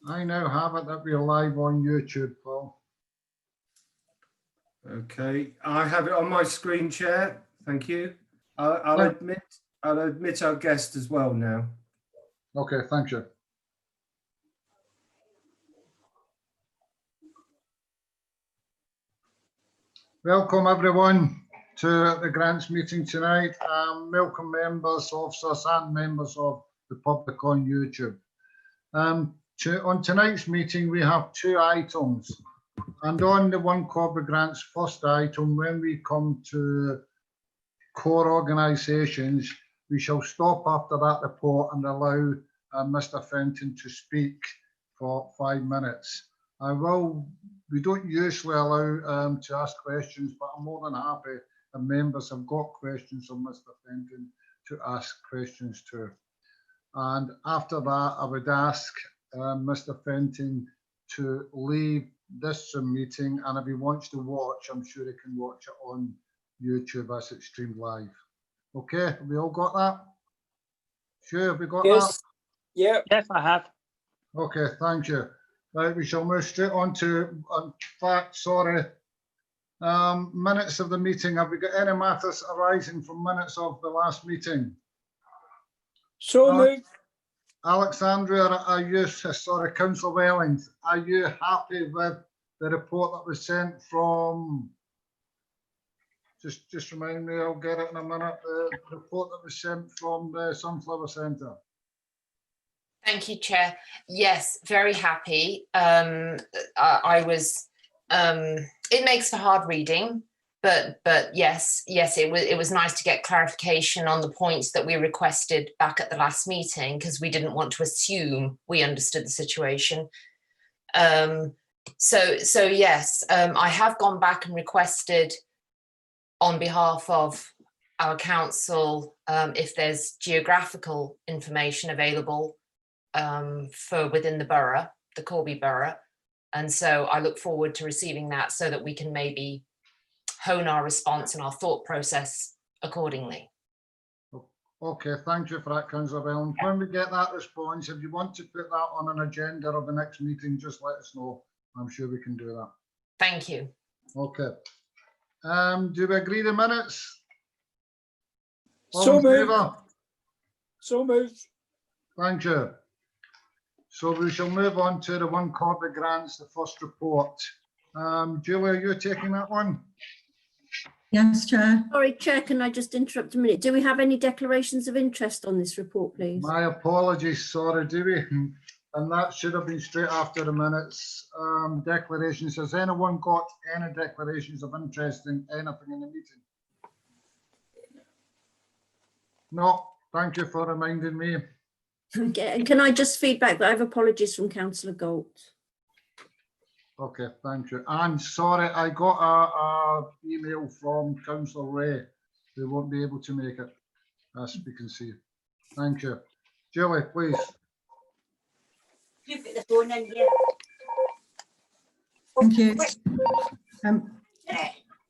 I now have it that we're live on YouTube, Paul. Okay, I have it on my screen, Chair. Thank you. I'll admit our guest as well now. Okay, thank you. Welcome everyone to the grants meeting tonight. Welcome members, officers and members of the public on YouTube. On tonight's meeting we have two items, and on the One KOBE grants first item, when we come to core organisations, we shall stop after that report and allow Mr. Fenton to speak for 5 minutes. We don't usually allow to ask questions, but I'm more than happy if members have got questions of Mr. Fenton to ask questions to. And after that, I would ask Mr. Fenton to leave this Zoom meeting, and if he wants to watch, I'm sure he can watch it on YouTube as it's streamed live. Okay, have we all got that? Sure, have we got that? Yeah. Yes, I have. Okay, thank you. Right, we shall move straight on to, in fact, sorry, minutes of the meeting. Have we got any matters arising from minutes of the last meeting? So moved. Alexandra, are you, sorry, Councillor Wellings, are you happy with the report that was sent from, just remind me, I'll get it in a minute, the report that was sent from the Sunflower Centre? Thank you, Chair. Yes, very happy. I was, it makes for hard reading, but yes, it was nice to get clarification on the points that we requested back at the last meeting, because we didn't want to assume we understood the situation. So yes, I have gone back and requested on behalf of our council if there's geographical information available for within the borough, the KOBE borough. And so I look forward to receiving that so that we can maybe hone our response and our thought process accordingly. Okay, thank you for that, Councillor Wellens. When we get that response, if you want to put that on an agenda of the next meeting, just let us know. I'm sure we can do that. Thank you. Okay. Do we agree the minutes? So moved. Favour? So moved. Thank you. So we shall move on to the One KOBE grants, the first report. Julie, are you taking that one? Yes, Chair. Sorry, Chair, can I just interrupt a minute? Do we have any declarations of interest on this report, please? My apologies, sorry, do we? And that should have been straight after the minutes. Declarations, has anyone got any declarations of interest in anything in the meeting? No, thank you for reminding me. Okay, and can I just feedback that I have apologies from Councillor Galt? Okay, thank you. And sorry, I got a email from Councillor Ray. They won't be able to make it, as we can see. Thank you. Julie, please. You put the phone in here. Thank you.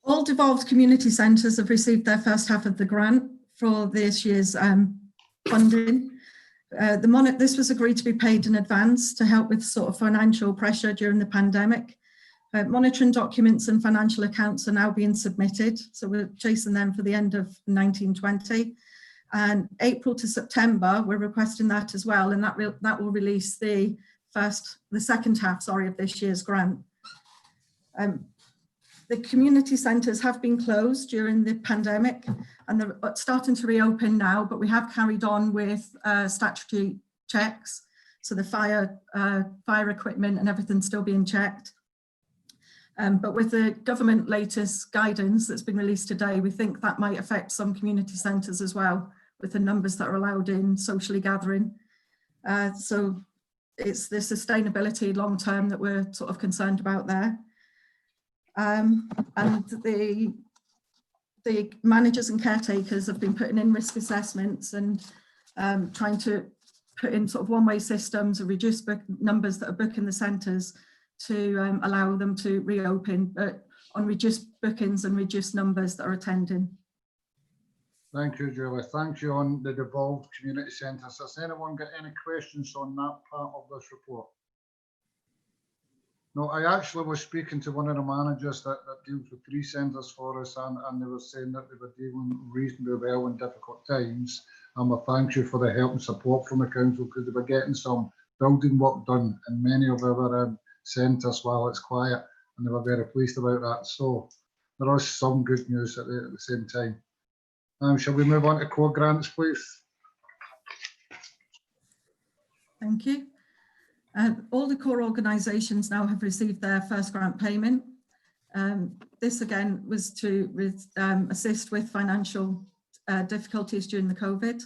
All devolved community centres have received their first half of the grant for this year's funding. This was agreed to be paid in advance to help with sort of financial pressure during the pandemic. Monitoring documents and financial accounts are now being submitted, so we're chasing them for the end of 1920. And April to September, we're requesting that as well, and that will release the second half, of this year's grant. The community centres have been closed during the pandemic and they're starting to reopen now, but we have carried on with statutory checks. So the fire equipment and everything still being checked. But with the government latest guidance that's been released today, we think that might affect some community centres as well, with the numbers that are allowed in socially gathering. So it's the sustainability long term that we're sort of concerned about there. And the managers and caretakers have been putting in risk assessments and trying to put in sort of one-way systems and reduce numbers that are booking the centres to allow them to reopen, but on reduced bookings and reduced numbers that are attending. Thank you, Julie. Thank you on the devolved community centres. Has anyone got any questions on that part of this report? No, I actually was speaking to one of the managers that deals with 3 centres for us, and they were saying that they were dealing reasonably well in difficult times. And we thank you for the help and support from the council, because they were getting some building work done in many of our centres while it's quiet, and they were very pleased about that. So there is some good news at the same time. Shall we move on to core grants, please? Thank you. All the core organisations now have received their first grant payment. This again was to assist with financial difficulties during the COVID.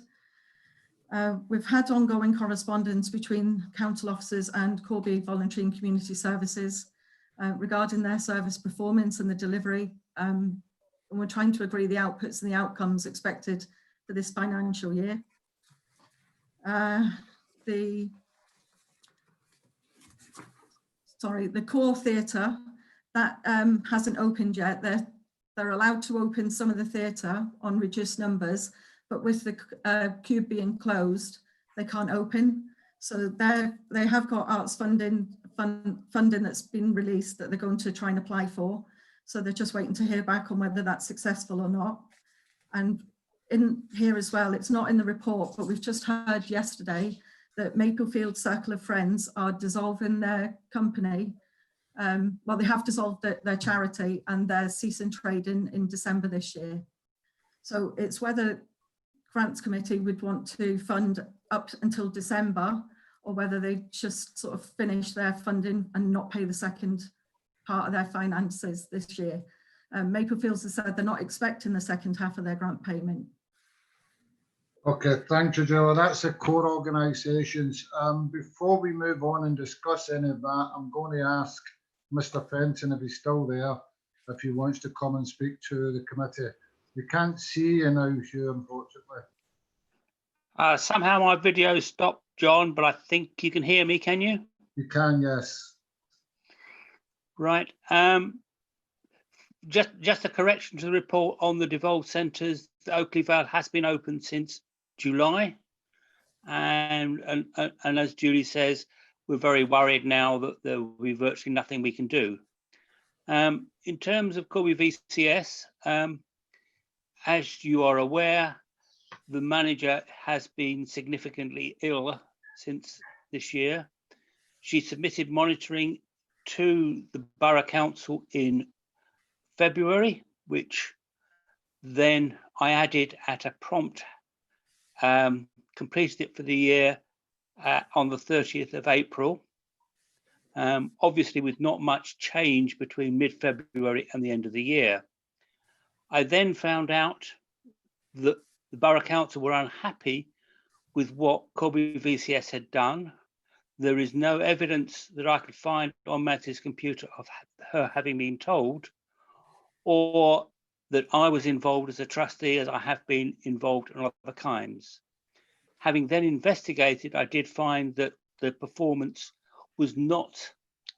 We've had ongoing correspondence between council officers and KOBE Voluntary and Community Services regarding their service performance and the delivery. And we're trying to agree the outputs and the outcomes expected for this financial year. The core theatre, that hasn't opened yet. They're allowed to open some of the theatre on reduced numbers, but with the cube being closed, they can't open. So they have got arts funding that's been released that they're going to try and apply for. So they're just waiting to hear back on whether that's successful or not. And in here as well, it's not in the report, but we've just heard yesterday that Maplefield Circle of Friends are dissolving their company. Well, they have dissolved their charity, and they're ceasing trade in December this year. So it's whether Grants Committee would want to fund up until December, or whether they just sort of finish their funding and not pay the second part of their finances this year. Maplefields has said they're not expecting the second half of their grant payment. Okay, thank you, Jill. That's the core organisations. Before we move on and discuss any of that, I'm going to ask Mr. Fenton, if he's still there, if he wants to come and speak to the committee. We can't see you now, Hugh, unfortunately. Somehow my video stopped, John, but I think you can hear me, can you? You can, yes. Right. Just a correction to the report on the devolved centres. Oakley Vale has been open since July, and as Julie says, we're very worried now that there will be virtually nothing we can do. In terms of KOBEVCS, as you are aware, the manager has been significantly ill since this year. She submitted monitoring to the Borough Council in February, which then I added at a prompt, completed it for the year on the 30th of April, obviously with not much change between mid-February and the end of the year. I then found out that the Borough Council were unhappy with what KOBEVCS had done. There is no evidence that I could find on Matt's computer of her having been told, or that I was involved as a trustee, as I have been involved in other kinds. Having then investigated, I did find that the performance was not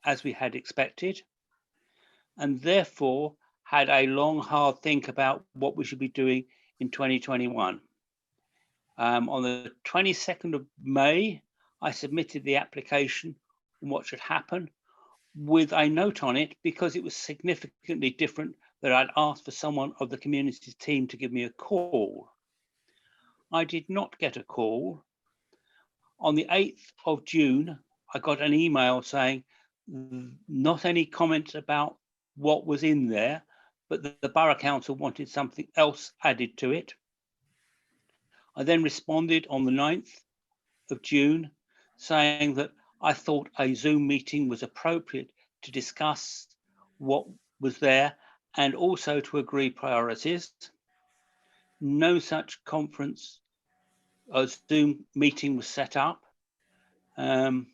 as we had expected, and therefore had a long, hard think about what we should be doing in 2021. On the 22nd of May, I submitted the application on what should happen with a note on it, because it was significantly different, that I'd asked for someone of the community team to give me a call. I did not get a call. On the 8th of June, I got an email saying not any comment about what was in there, but the Borough Council wanted something else added to it. I then responded on the 9th of June saying that I thought a Zoom meeting was appropriate to discuss what was there and also to agree priorities. No such conference or Zoom meeting was set up. And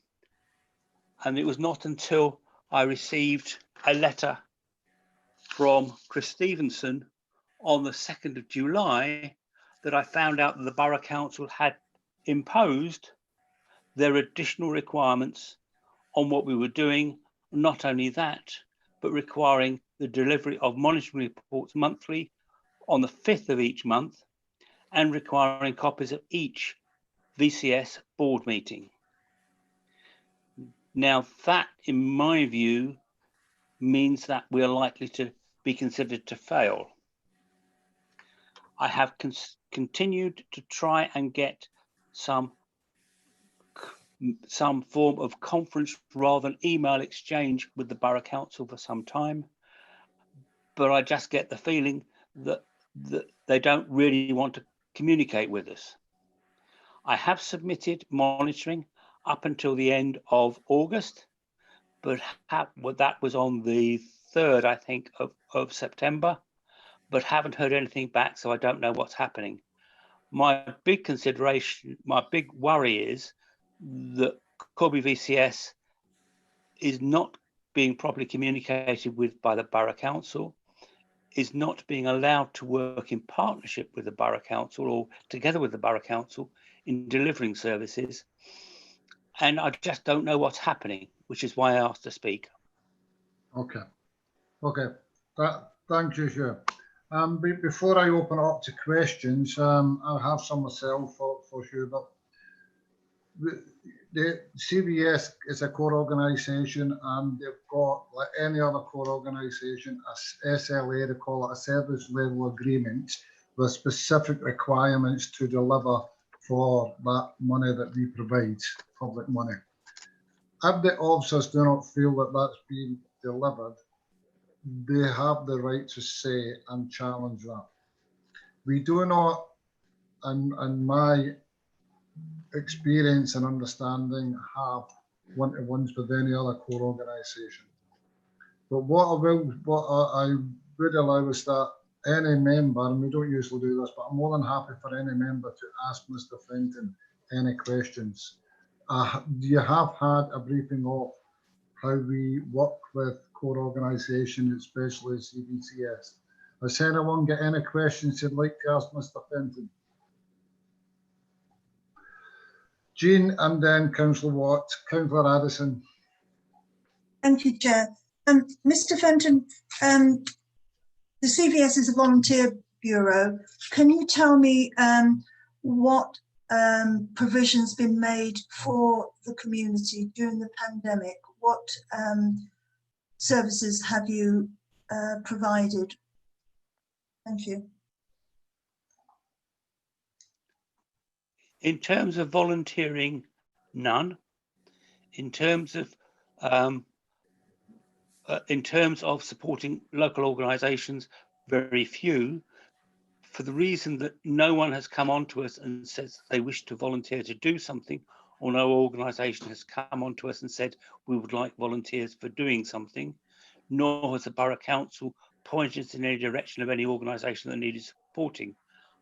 it was not until I received a letter from Chris Stevenson on the 2nd of July that I found out that the Borough Council had imposed their additional requirements on what we were doing. Not only that, but requiring the delivery of monitoring reports monthly on the 5th of each month, and requiring copies of each VCS board meeting. Now that, in my view, means that we're likely to be considered to fail. I have continued to try and get some form of conference rather than email exchange with the Borough Council for some time, but I just get the feeling that they don't really want to communicate with us. I have submitted monitoring up until the end of August, but that was on the 3rd, I think, of September, but haven't heard anything back, so I don't know what's happening. My big consideration, my big worry is that KOBEVCS is not being properly communicated with by the Borough Council, is not being allowed to work in partnership with the Borough Council or together with the Borough Council in delivering services. And I just don't know what's happening, which is why I asked to speak. Okay. Thank you, Hugh. Before I open up to questions, I'll have some myself for Hugh, but the CVS is a core organisation, and they've got, like any other core organisation, a SLA, they call it a service level agreement, with specific requirements to deliver for that money that we provide, public money. If the officers do not feel that that's being delivered, they have the right to say and challenge that. We do not, in my experience and understanding, have one-to-ones with any other core organisation. But what I would allow is that any member, and we don't usually do this, but I'm more than happy for any member to ask Mr. Fenton any questions. You have had a briefing of how we work with core organisations, especially CBCS. Has anyone got any questions you'd like to ask Mr. Fenton? Jean, and then Councillor Watt, Councillor Addison. Thank you, Chair. Mr. Fenton, the CVS is a volunteer bureau. Can you tell me what provisions been made for the community during the pandemic? What services have you provided? Thank you. In terms of volunteering, none. In terms of supporting local organisations, very few, for the reason that no one has come on to us and says they wish to volunteer to do something, or no organisation has come on to us and said we would like volunteers for doing something, nor has the Borough Council pointed us in any direction of any organisation that needed supporting.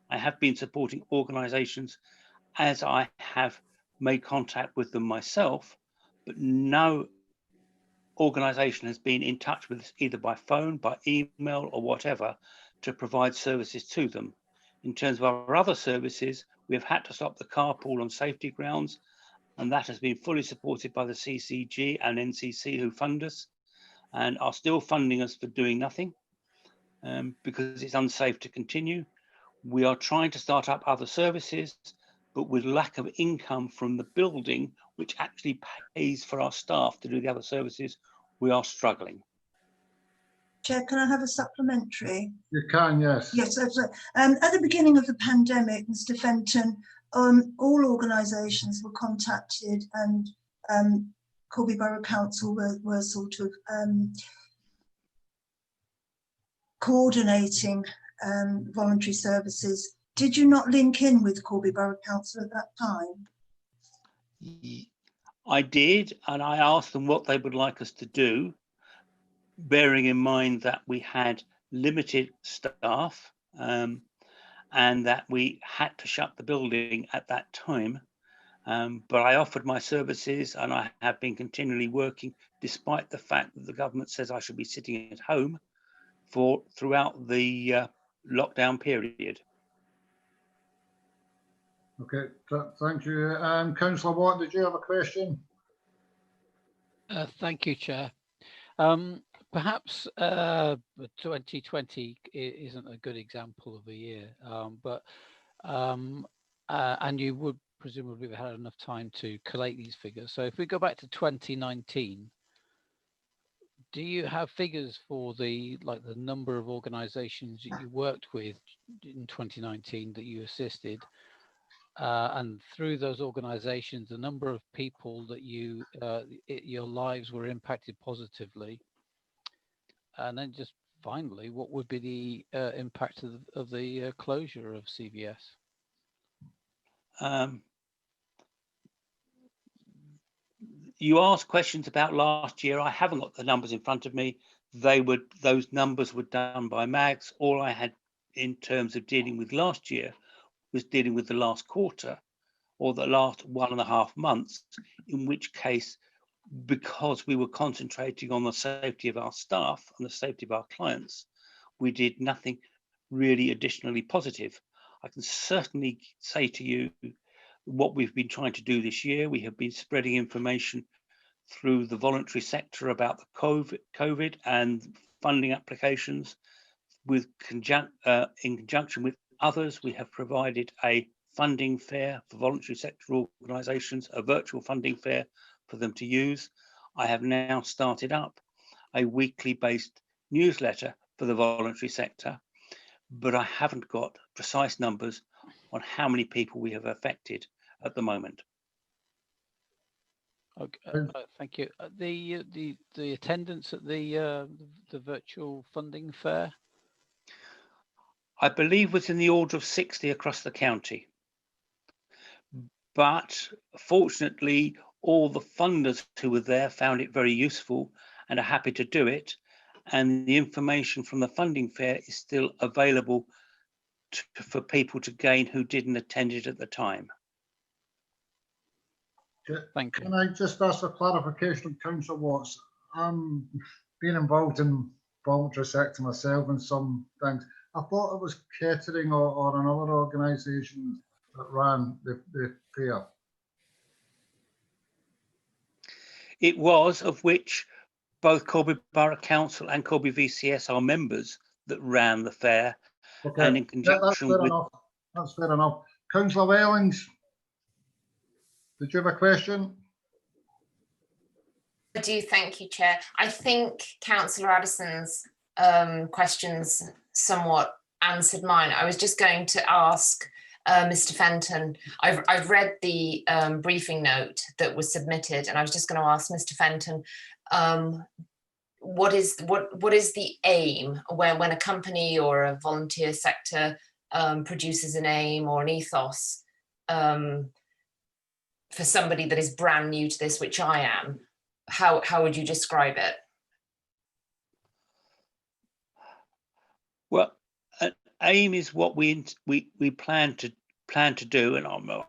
I have been supporting organisations as I have made contact with them myself, but no organisation has been in touch with us either by phone, by email or whatever to provide services to them. In terms of our other services, we have had to stop the carpool on safety grounds, and that has been fully supported by the CCG and NCC, who fund us and are still funding us for doing nothing because it's unsafe to continue. We are trying to start up other services, but with lack of income from the building, which actually pays for our staff to do the other services, we are struggling. Chair, can I have a supplementary? You can, yes. Yes, at the beginning of the pandemic, Mr. Fenton, all organisations were contacted, and Corby Borough Council were sort of coordinating voluntary services. Did you not link in with Corby Borough Council at that time? I did, and I asked them what they would like us to do, bearing in mind that we had limited staff and that we had to shut the building at that time. But I offered my services, and I have been continually working despite the fact that the government says I should be sitting at home throughout the lockdown period. Okay, thank you. Councillor Watt, did you have a question? Thank you, Chair. Perhaps 2020 isn't a good example of a year, and you would presumably they had enough time to collate these figures. So if we go back to 2019, do you have figures for the number of organizations that you worked with in 2019 that you assisted, and through those organizations, the number of people that your lives were impacted positively? And then just finally, what would be the impact of the closure of CVS? You asked questions about last year. I haven't got the numbers in front of me. Those numbers were done by Mags. All I had in terms of dealing with last year was dealing with the last quarter or the last 1.5 months, in which case, because we were concentrating on the safety of our staff and the safety of our clients, we did nothing really additionally positive. I can certainly say to you what we've been trying to do this year. We have been spreading information through the voluntary sector about the COVID and funding applications. In conjunction with others, we have provided a funding fair for voluntary sector organisations, a virtual funding fair for them to use. I have now started up a weekly based newsletter for the voluntary sector, but I haven't got precise numbers on how many people we have affected at the moment. Okay, thank you. The attendance at the virtual funding fair? I believe was in the order of 60 across the county. But fortunately, all the funders who were there found it very useful and are happy to do it. And the information from the funding fair is still available for people to gain who didn't attend it at the time. Thank you. Can I just ask for clarification of Councillor Watts? I'm being involved in voluntary sector myself and some things. I thought it was catering or another organisation that ran the fair. It was, of which both Corby Borough Council and KOBEVCS are members, that ran the fair. Okay, And in conjunction with... That's fair enough. Councillor Wellings, did you have a question? I do, thank you, Chair. I think Councillor Addison's questions somewhat answered mine. I was just going to ask Mr. Fenton. I've read the briefing note that was submitted, and I was just going to ask Mr. Fenton, what is the aim when a company or a volunteer sector produces an aim or an ethos for somebody that is brand new to this, which I am? How would you describe it? Well, an aim is what we plan to do, and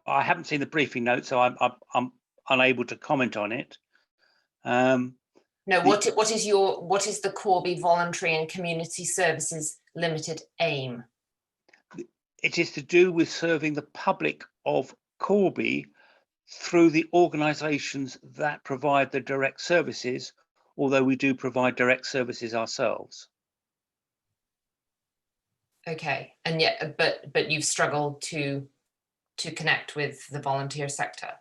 I haven't seen the briefing note, so I'm unable to comment on it. No, what is the Corby Voluntary and Community Services Limited aim? It is to do with serving the public of Corby through the organisations that provide the direct services, although we do provide direct services ourselves. Okay, and yet, but you've struggled to connect with the volunteer sector.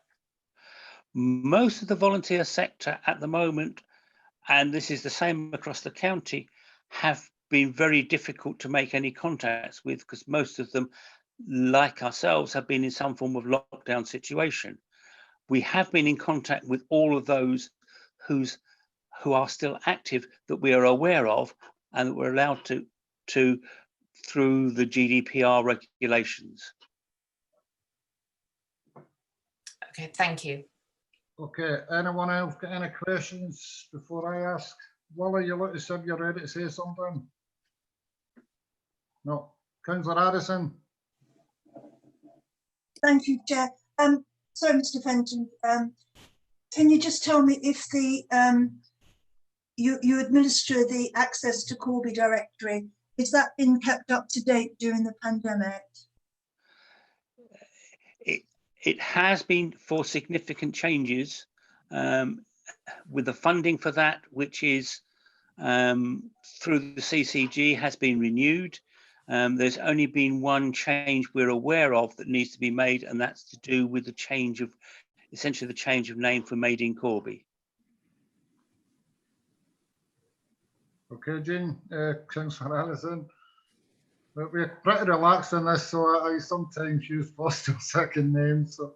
Most of the volunteer sector at the moment, and this is the same across the county, have been very difficult to make any contacts with, because most of them, like ourselves, have been in some form of lockdown situation. We have been in contact with all of those who are still active that we are aware of and that we're allowed to through the GDPR regulations. Okay, thank you. Okay, anyone else got any questions before I ask? Wally, you look as if you're ready to say something. No. Councillor Artisan. Thank you, Chair. Sorry, Mr. Fenton. Can you just tell me if the you administer the access to Corby directory? Is that been kept up to date during the pandemic? It has been for significant changes with the funding for that, which is through the CCG, has been renewed. There's only been one change we're aware of that needs to be made, and that's to do with the change of, essentially the change of name for Made in Corby. Okay, Jean, Councillor Artisan. But we're pretty relaxed on this, so I sometimes use first or second names. So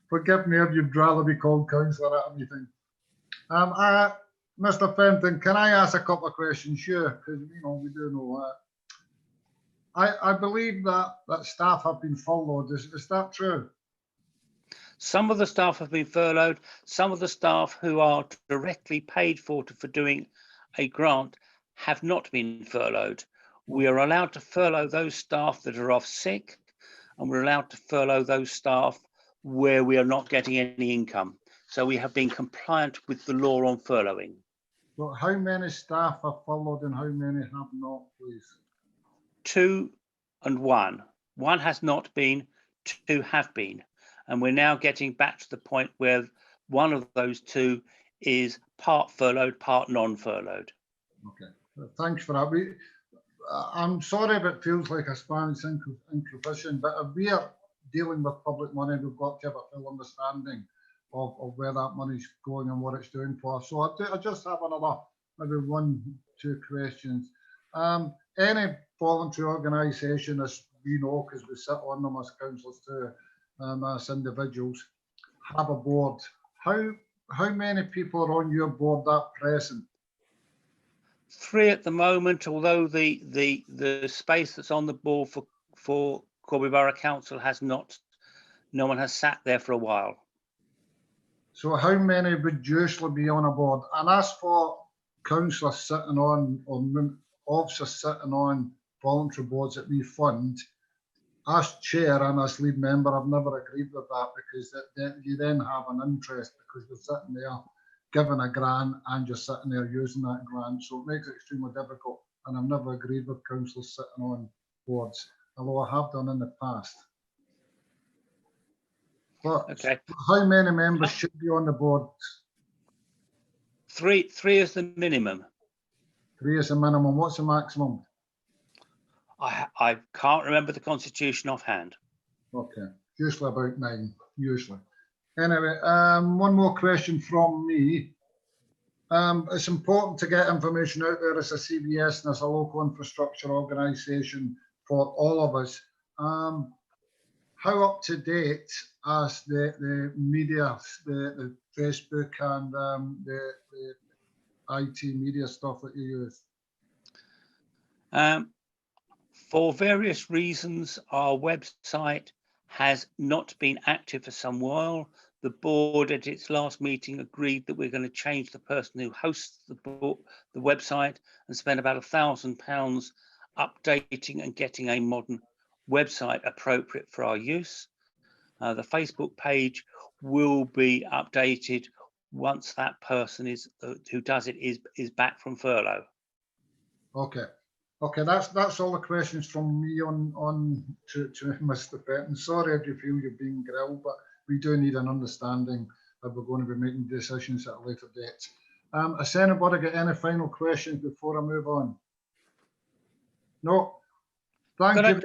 forgive me if you'd rather be called councillor at a meeting. Mr. Fenton, can I ask a couple of questions? Sure, because we do know that. I believe that staff have been furloughed. Is that true? Some of the staff have been furloughed. Some of the staff who are directly paid for doing a grant have not been furloughed. We are allowed to furlough those staff that are off sick, and we're allowed to furlough those staff where we are not getting any income. So we have been compliant with the law on furloughing. Well, how many staff are furloughed and how many have not, please? 2 and 1. 1 has not been, 2 have been. And we're now getting back to the point where one of those 2 is part furloughed, part non-furloughed. Okay, thanks for that. I'm sorry if it feels like a Spanish inquisition, but if we are dealing with public money, we've got to have a full understanding of where that money's going and what it's doing for us. So I just have another, maybe 1, 2 questions. Any voluntary organisation, as we know, because we sit on them as councillors too, as individuals, have a board. How many people are on your board at present? 3 at the moment, although the space that's on the board for Corby Borough Council has not, no one has sat there for a while. So how many would usually be on a board? And as for councillors sitting on, or officers sitting on voluntary boards that we fund, as chair and as lead member, I've never agreed with that, because you then have an interest, because you're sitting there given a grant and you're sitting there using that grant. So it makes it extremely difficult. And I've never agreed with councillors sitting on boards, although I have done in the past. But Okay. how many members should be on the board? 3 is the minimum. 3 is the minimum. What's the maximum? I can't remember the constitution offhand. Okay, usually about 9, usually. Anyway, 1 more question from me. It's important to get information out there as a CVS and as a local infrastructure organisation for all of us. How up to date as the media, the Facebook and the IT media stuff that you use? For various reasons, our website has not been active for some while. The board at its last meeting agreed that we're going to change the person who hosts the website and spend about £1,000 updating and getting a modern website appropriate for our use. The Facebook page will be updated once that person who does it is back from furlough. Okay. Okay, that's all the questions from me on to Mr. Fenton. Sorry if you feel you're being grilled, but we do need an understanding that we're going to be making decisions at a later date. Has anybody got any final questions before I move on? No. Thank you.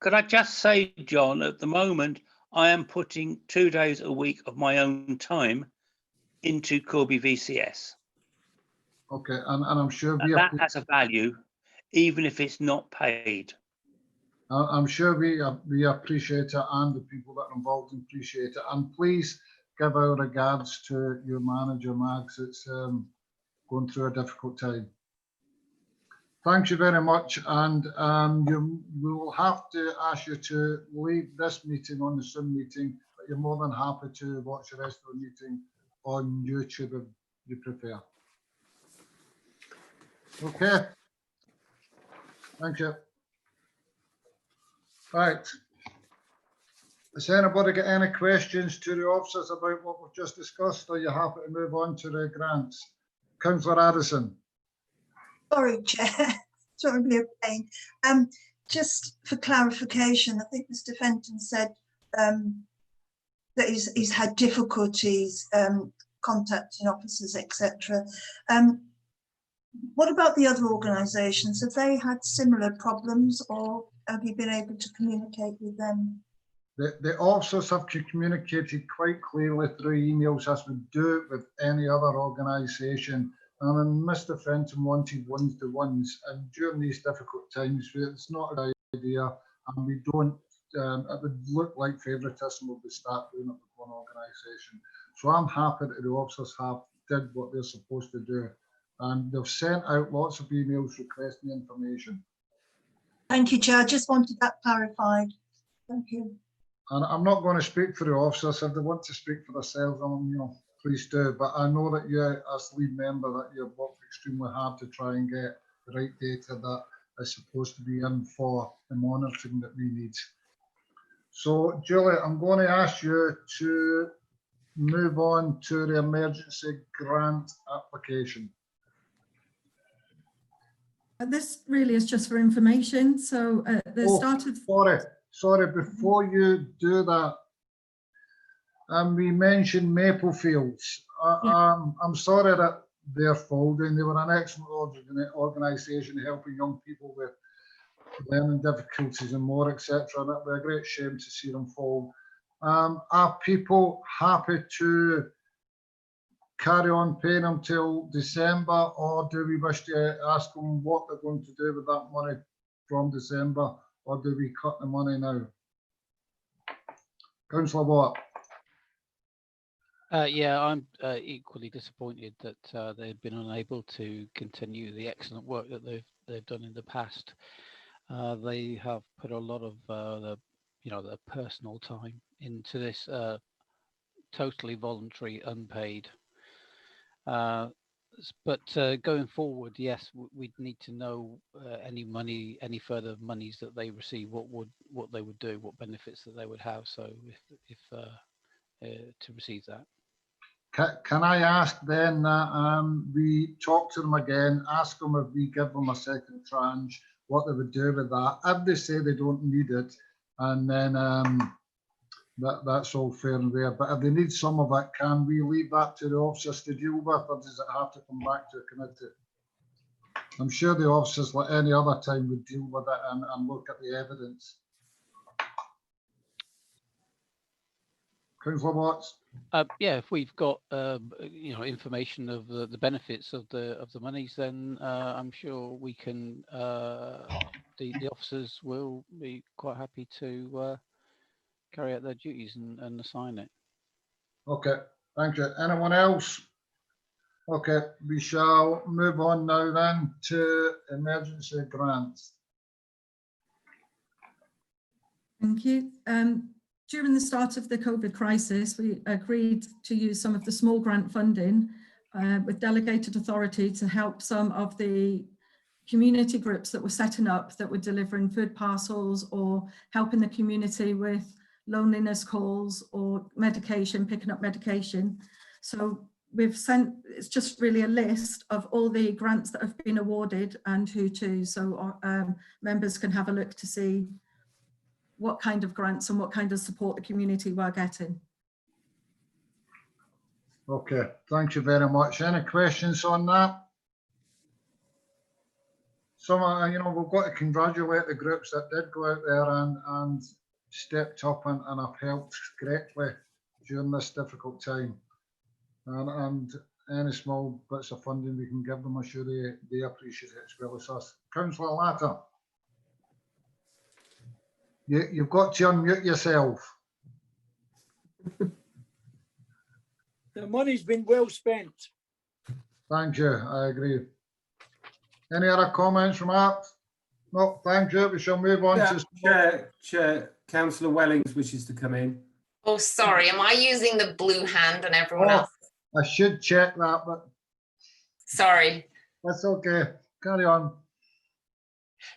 Could I just say, John, at the moment, I am putting 2 days a week of my own time into KOBEVCS. Okay, and I'm sure that has a value, even if it's not paid. I'm sure we appreciate it, and the people that are involved appreciate it. And please give our regards to your manager, Mags. It's going through a difficult time. Thank you very much, and we will have to ask you to leave this meeting on the Zoom meeting, but you're more than happy to watch the rest of the meeting on YouTube if you prefer. Okay. Thank you. Right. Has anybody got any questions to the officers about what we've just discussed, or are you happy to move on to the grants? Councillor Artisan. Sorry, Chair. Sorry to be a pain. Just for clarification, I think Mr. Fenton said that he's had difficulties contacting officers, etc. What about the other organisations? Have they had similar problems, or have you been able to communicate with them? The officers have communicated quite clearly through emails, as we do with any other organisation. And then Mr. Fenton wanted ones-to-ones, and during these difficult times, it's not a good idea, and we don't. It would look like favouritism if we start doing it with one organisation. So I'm happy that the officers did what they're supposed to do, and they've sent out lots of emails requesting information. Thank you, Chair. I just wanted that clarified. Thank you. And I'm not going to speak for the officers. If they want to speak for themselves, please do. But I know that you, as lead member, that you've worked extremely hard to try and get the right data that is supposed to be in for the monitoring that we need. So, Julie, I'm going to ask you to move on to the emergency grant application. This really is just for information. So at the start of... Sorry, before you do that, we mentioned Maplefields. I'm sorry that they're folding. They were an excellent organisation helping young people with learning difficulties and more, etc. And it would be a great shame to see them fold. Are people happy to carry on paying them till December, or do we wish to ask them what they're going to do with that money from December, or do we cut the money now? Councillor Watt. Yeah, I'm equally disappointed that they've been unable to continue the excellent work that they've done in the past. They have put a lot of their personal time into this, totally voluntary, unpaid. But going forward, yes, we'd need to know any further monies that they receive, what they would do, what benefits that they would have. So if to receive that. Can I ask then that we talk to them again, ask them if we give them a second tranche, what they would do with that. If they say they don't need it, and then that's all fair and fair. But if they need some of it, can we leave that to the officers to deal with, or does it have to come back to a committee? I'm sure the officers, like any other time, would deal with it and look at the evidence. Councillor Watts. Yeah, if we've got information of the benefits of the monies, then I'm sure we can. The officers will be quite happy to carry out their duties and assign it. Okay, thank you. Anyone else? Okay, we shall move on now then to emergency grants. Thank you. During the start of the COVID crisis, we agreed to use some of the small grant funding with delegated authority to help some of the community groups that were setting up, that were delivering food parcels or helping the community with loneliness calls or medication, picking up medication. So we've sent, it's just really a list of all the grants that have been awarded and who to, so members can have a look to see what kind of grants and what kind of support the community were getting. Okay, thank you very much. Any questions on that? So, we've got to congratulate the groups that did go out there and stepped up and have helped greatly during this difficult time. And any small bits of funding we can give them, I'm sure they appreciate it as well as us. Councillor Latter. You've got to unmute yourself. The money's been well spent. Thank you, I agree. Any other comments from Art? No, thank you. We shall move on to... Chair, Councillor Wellings wishes to come in. Oh, sorry, am I using the blue hand and everyone else? I should check that, but... Sorry. That's okay. Carry on.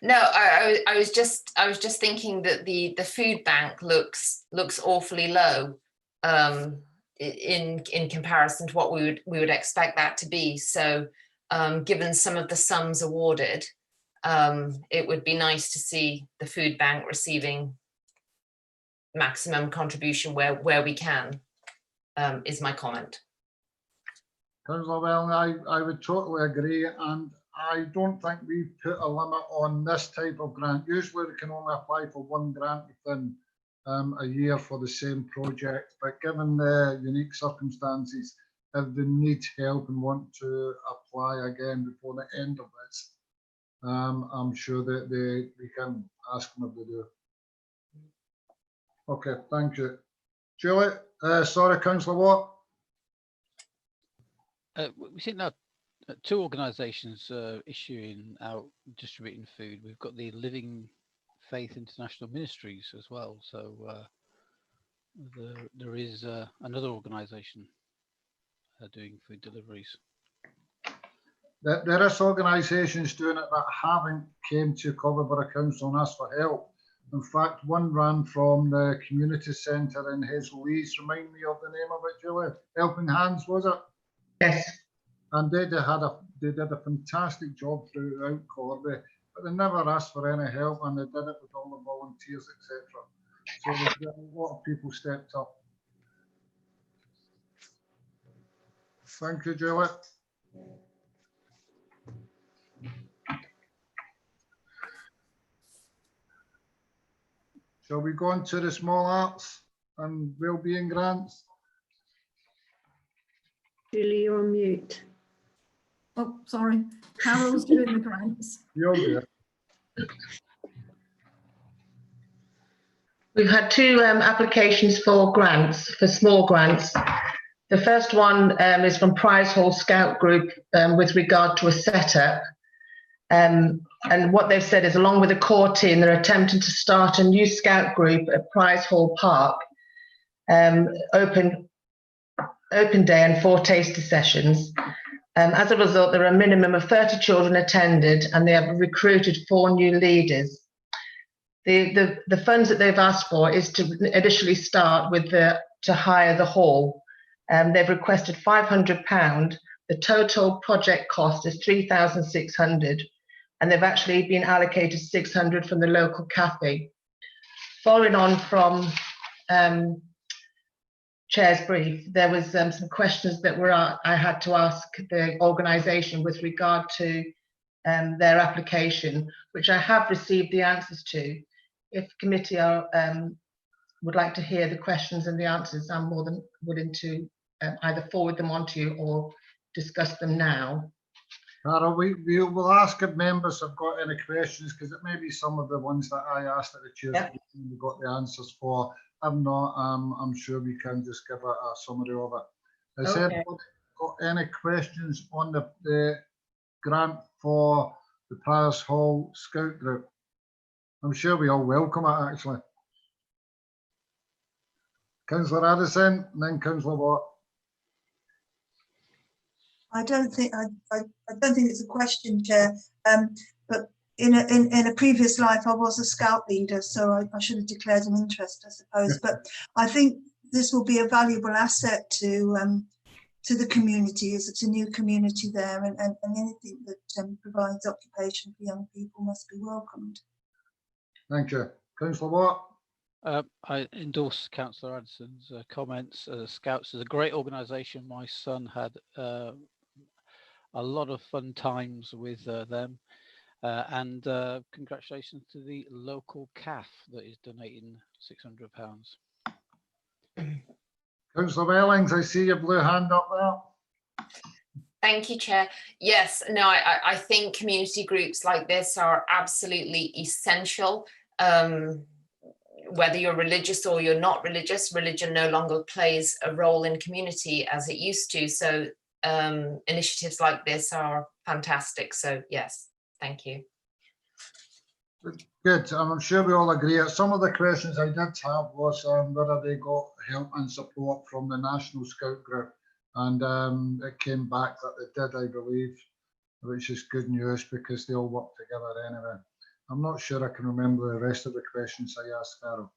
No, I was just thinking that the food bank looks awfully low in comparison to what we would expect that to be. So given some of the sums awarded, it would be nice to see the food bank receiving maximum contribution where we can, is my comment. Councillor Welling, I would totally agree, and I don't think we've put a limit on this type of grant. Usually we can only apply for one grant within a year for the same project, but given the unique circumstances, if they need help and want to apply again before the end of this, I'm sure that we can ask them if they do. Okay, thank you. Julie, sorry, Councillor Watt. We think now two organisations issuing out, distributing food. We've got the Living Faith International Ministries as well. So there is another organisation doing food deliveries. There is organisations doing it that haven't came to KOBEVCS Council and asked for help. In fact, one ran from the community centre in Hazel East. Remind me of the name of it, Julie. Helping Hands, was it? Yes. And they did a fantastic job throughout Corby, but they never asked for any help, and they did it with all the volunteers, etc. So a lot of people stepped up. Thank you, Julie. Shall we go on to the small arts and wellbeing grants? Julie, you're on mute. Oh, sorry. Carol's doing the grants. You're good. We've had two applications for grants, for small grants. The first one is from Prize Hall Scout Group with regard to a setup. And what they've said is, along with a core team, they're attempting to start a new scout group at Prize Hall Park, open day and 4 taster sessions. As a result, there are a minimum of 30 children attended, and they have recruited 4 new leaders. The funds that they've asked for is to initially start with to hire the hall. They've requested £500. The total project cost is £3,600, and they've actually been allocated £600 from the local cafe. Following on from Chair's brief, there was some questions that I had to ask the organisation with regard to their application, which I have received the answers to. If the committee would like to hear the questions and the answers, I'm more than willing to either forward them on to you or discuss them now. Carol, we will ask if members have got any questions, because it may be some of the ones that I asked at the chair's meeting we got the answers for. If not, I'm sure we can just give a summary of it. Has anybody got any questions on the grant for the Prize Hall Scout Group? I'm sure we all welcome it, actually. Councillor Artisan, and then Councillor Watt. I don't think it's a question, Chair. But in a previous life, I was a scout leader, so I should have declared an interest, I suppose. But I think this will be a valuable asset to the community, as it's a new community there, and anything that provides occupation for young people must be welcomed. Thank you, Councillor Watt. I endorse Councillor Addison's comments. Scouts is a great organisation. My son had a lot of fun times with them, and congratulations to the local CAF that is donating £600. Councillor Wellings, I see your blue hand up there. Thank you, Chair. Yes, no, I think community groups like this are absolutely essential. Whether you're religious or you're not religious, religion no longer plays a role in community as it used to. So initiatives like this are fantastic. So yes, thank you. Good. I'm sure we all agree. Some of the questions I did have was whether they got help and support from the National Scout Group, and it came back that they did, I believe, which is good news because they all work together anyway. I'm not sure I can remember the rest of the questions I asked, Carol.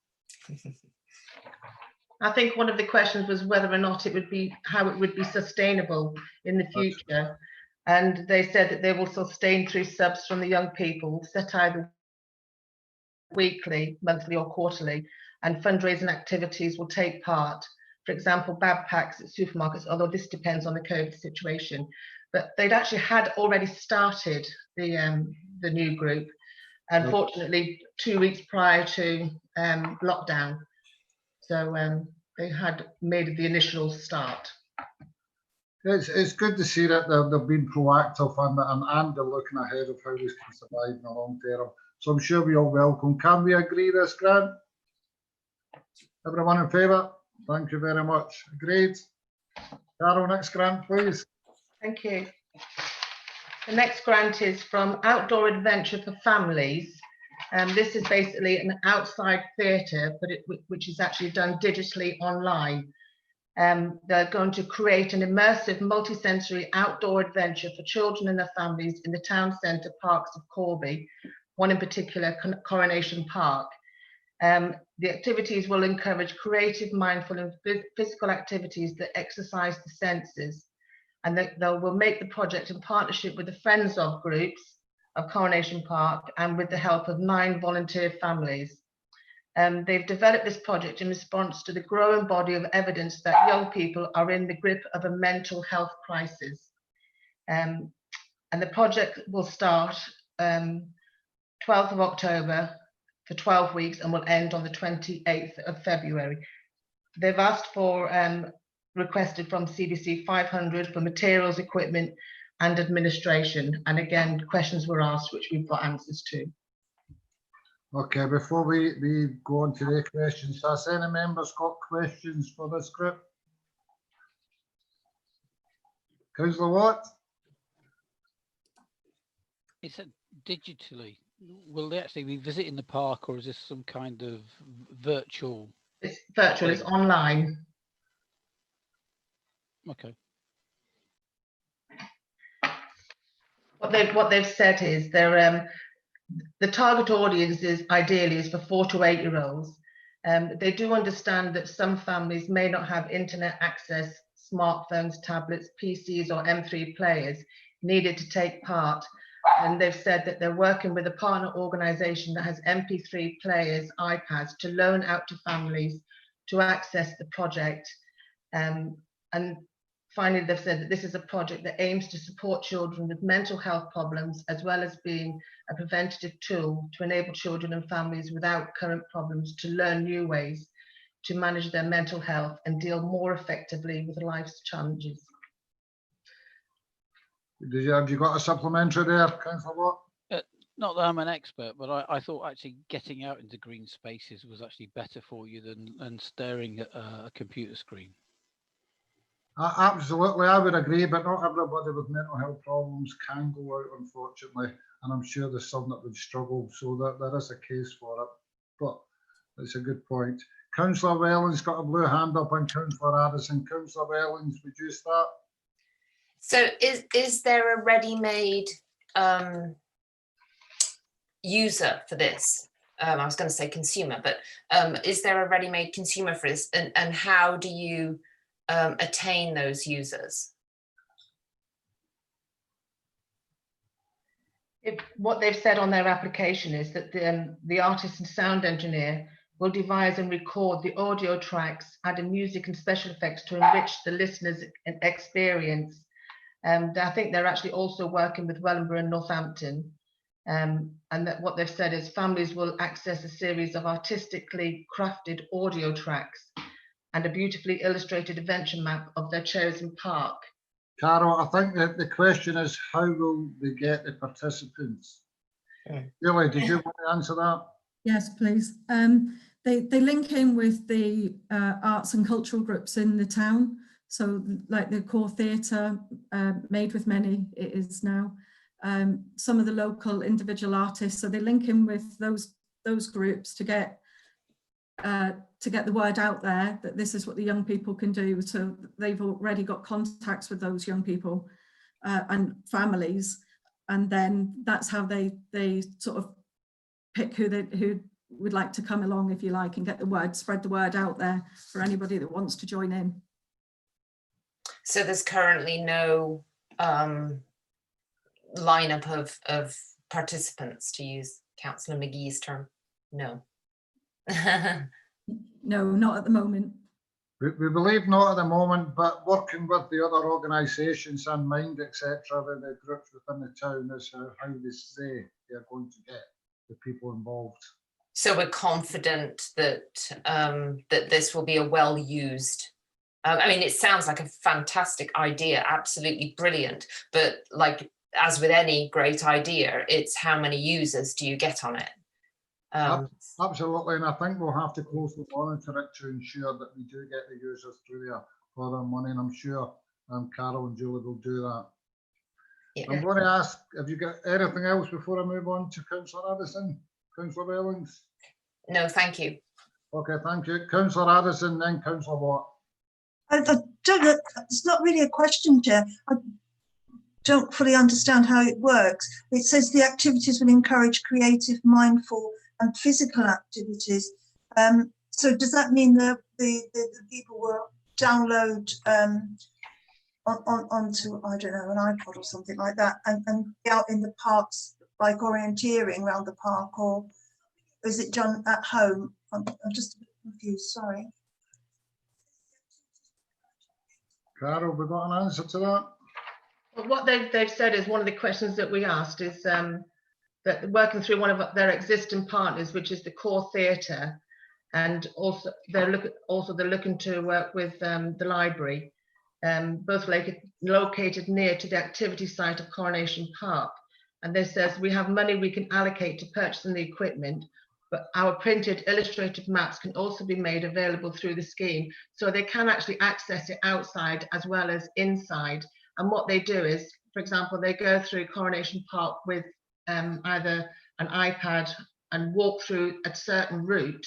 I think one of the questions was whether or not it would be, how it would be sustainable in the future. And they said that they will sustain through subs from the young people, set either weekly, monthly or quarterly, and fundraising activities will take part for example, BABPACs at supermarkets, although this depends on the COVID situation. But they'd actually had already started the new group, unfortunately 2 weeks prior to lockdown. So they had made the initial start. It's good to see that they've been proactive and they're looking ahead of how we can survive in the long term. So I'm sure we all welcome. Can we agree this grant? Everyone in favour? Thank you very much. Agreed. Carol, next grant, please. Thank you. The next grant is from Outdoor Adventure for Families. This is basically an outside theatre, but which is actually done digitally online. They're going to create an immersive multi-sensory outdoor adventure for children and their families in the town centre parks of Corby, one in particular, Coronation Park. The activities will encourage creative, mindful and physical activities that exercise the senses, and they will make the project in partnership with the Friends of groups of Coronation Park and with the help of 9 volunteer families. They've developed this project in response to the growing body of evidence that young people are in the grip of a mental health crisis. And the project will start 12th of October for 12 weeks and will end on the 28th of February. They've asked for, requested from CBC 500 for materials, equipment and administration. And again, questions were asked, which we've got answers to. Okay, before we go on to the questions, has any members got questions for this group? Councillor Watt? It's digitally. Will they actually be visiting the park, or is this some kind of virtual? It's virtual, it's online. Okay. What they've said is they're the target audience is ideally is for 4 to 8 year olds. They do understand that some families may not have internet access, smartphones, tablets, PCs or M3 players needed to take part. And they've said that they're working with a partner organisation that has MP3 players, iPads to loan out to families to access the project. And finally, they've said that this is a project that aims to support children with mental health problems, as well as being a preventative tool to enable children and families without current problems to learn new ways to manage their mental health and deal more effectively with life's challenges. Have you got a supplementary there, Councillor Watt? Not that I'm an expert, but I thought actually getting out into green spaces was actually better for you than staring at a computer screen. Absolutely, I would agree, but not everybody with mental health problems can go out, unfortunately, and I'm sure there's some that would struggle, so that there is a case for it, but it's a good point. Councillor Wellens got a blue hand up, and Councillor Addison. Councillor Wellens, would you start? So is there a ready-made user for this? I was going to say consumer, but is there a ready-made consumer for this, and how do you attain those users? What they've said on their application is that the artist and sound engineer will devise and record the audio tracks, adding music and special effects to enrich the listener's experience. And I think they're actually also working with Wellingborough and Northampton. And that what they've said is families will access a series of artistically crafted audio tracks and a beautifully illustrated adventure map of their chosen park. Carol, I think that the question is, how will they get the participants? Julie, did you want to answer that? Yes, please. They link in with the arts and cultural groups in the town. So like the core theatre, Made with Many, it is now. Some of the local individual artists, so they link in with those groups to get the word out there that this is what the young people can do. So they've already got contacts with those young people and families, and then that's how they sort of pick who would like to come along, if you like, and get the word, spread the word out there for anybody that wants to join in. So there's currently no lineup of participants, to use Councillor McGee's term. No. No, not at the moment. We believe not at the moment, but working with the other organisations and Mind, etc., and the groups within the town is how they say they're going to get the people involved. So we're confident that that this will be a well-used. I mean, it sounds like a fantastic idea, absolutely brilliant. But like, as with any great idea, it's how many users do you get on it? Absolutely, and I think we'll have to closely monitor it to ensure that we do get the users through there for their money, and I'm sure Carol and Julie will do that. Yeah. I'm going to ask, have you got anything else before I move on to Councillor Addison? Councillor Wellings? No, thank you. Okay, thank you. Councillor Addison, then Councillor Watt. I don't know, it's not really a question, Chair. I don't fully understand how it works. It says the activities will encourage creative, mindful and physical activities. So does that mean that the people will download onto, I don't know, an iPod or something like that and be out in the parks, like orienteering around the park, or is it done at home? I'm just a bit confused, sorry. Carol, we got an answer to that? Well, what they've said is one of the questions that we asked is that working through one of their existing partners, which is the Core Theatre, and also they're looking to work with the library, both located near to the activity site of Coronation Park. And this says we have money we can allocate to purchasing the equipment, but our printed illustrated maps can also be made available through the scheme, so they can actually access it outside as well as inside. And what they do is, for example, they go through Coronation Park with either an iPad and walk through a certain route,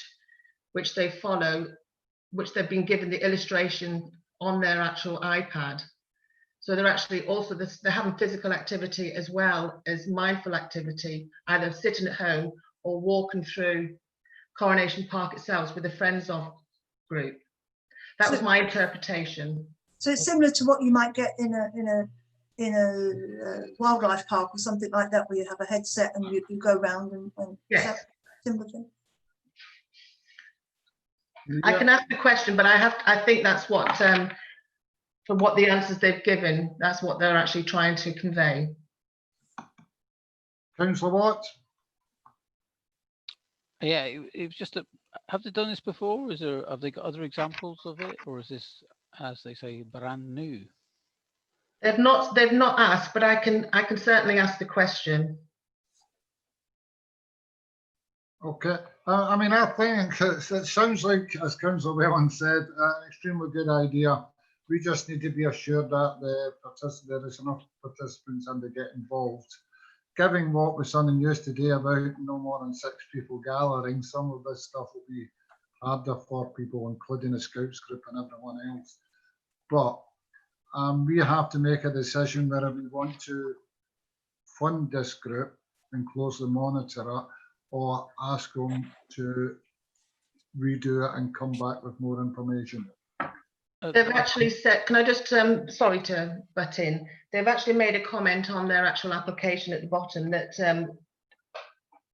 which they follow, which they've been given the illustration on their actual iPad. So they're actually also, they're having physical activity as well as mindful activity, either sitting at home or walking through Coronation Park itself with the Friends of group. That was my interpretation. So it's similar to what you might get in a wildlife park or something like that, where you have a headset and you go around and yes. Similar thing. Yeah. I can ask the question, but I think that's what from what the answers they've given, that's what they're actually trying to convey. Councillor Watt? Yeah, it was just have they done this before? Have they got other examples of it, or is this, as they say, brand new? They've not asked, but I can certainly ask the question. Okay, I mean, I think it sounds like, as Councillor Whelan said, an extremely good idea. We just need to be assured that there is enough participants and they get involved. Given what was on the news today about no more than 6 people gathering, some of this stuff will be harder for people, including the Scouts group and everyone else. But we have to make a decision whether we want to fund this group and closely monitor it, or ask them to redo it and come back with more information. They've actually said, can I just, sorry to butt in, they've actually made a comment on their actual application at the bottom that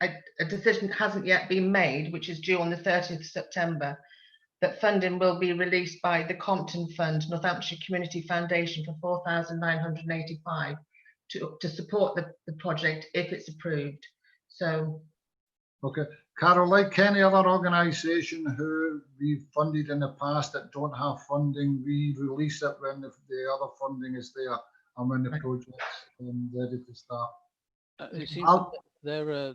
a decision hasn't yet been made, which is due on the 30th of September, that funding will be released by the Compton Fund, Northamptonshire Community Foundation, for £4,985 to support the project if it's approved. So. Okay, Carol, like any other organisation who we've funded in the past that don't have funding, we release it when the other funding is there and when the project's ready to start. It seems their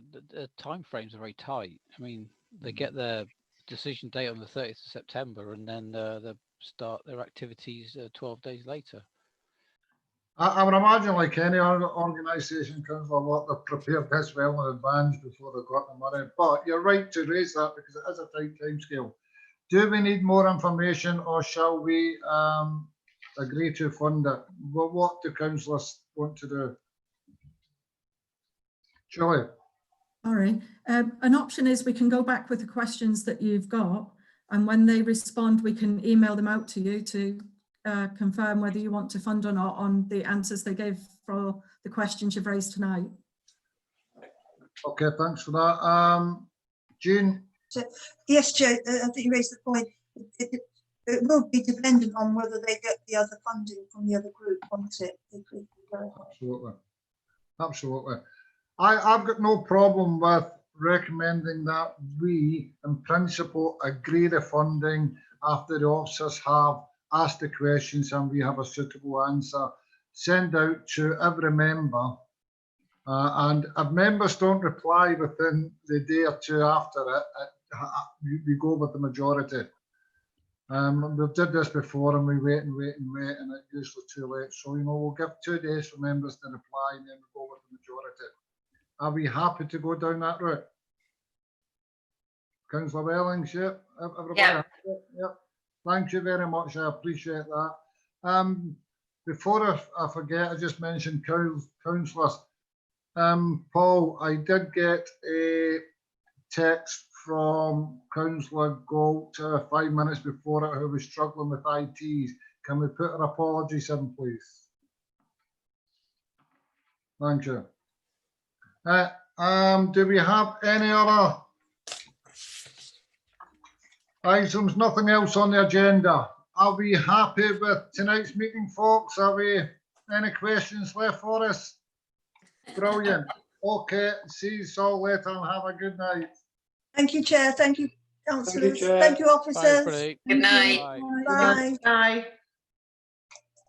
time frames are very tight. I mean, they get their decision date on the 30th of September and then they start their activities 12 days later. I would imagine, like any other organisation, Councillor Watt, they've prepared this well in advance before they got the money. But you're right to raise that because it is a tight timescale. Do we need more information, or shall we agree to fund it? Well, what do councillors want to do? Julie? Sorry, an option is we can go back with the questions that you've got, and when they respond, we can email them out to you to confirm whether you want to fund or not on the answers they gave for the questions you've raised tonight. Okay, thanks for that. Jean? So, yes, Joe, I think you raised the point. it will be dependent on whether they get the other funding from the other group, won't it? Absolutely. Absolutely. I've got no problem with recommending that we, in principle, agree the funding after the officers have asked the questions and we have a suitable answer. Send out to every member. And if members don't reply within the day or two after it, we go with the majority. We've did this before and we wait and wait and wait and it's usually too late. So, you know, we'll give 2 days for members to reply and then we go with the majority. Are we happy to go down that route? Councillor Wellings, yep. Everybody Yeah. Yep. Thank you very much. I appreciate that. Before I forget, I just mentioned councillors. Paul, I did get a text from Councillor Galt 5 minutes before it who was struggling with ITs. Can we put her apologies in, please? Thank you. Do we have any other items? Nothing else on the agenda. Are we happy with tonight's meeting, folks? Are we any questions left for us? Brilliant. Okay, see you all later and have a good night. Thank you, Chair. Thank you, councillors. Chair. Thank you, Bye, officers. everybody. Good night. Bye. Bye. Bye.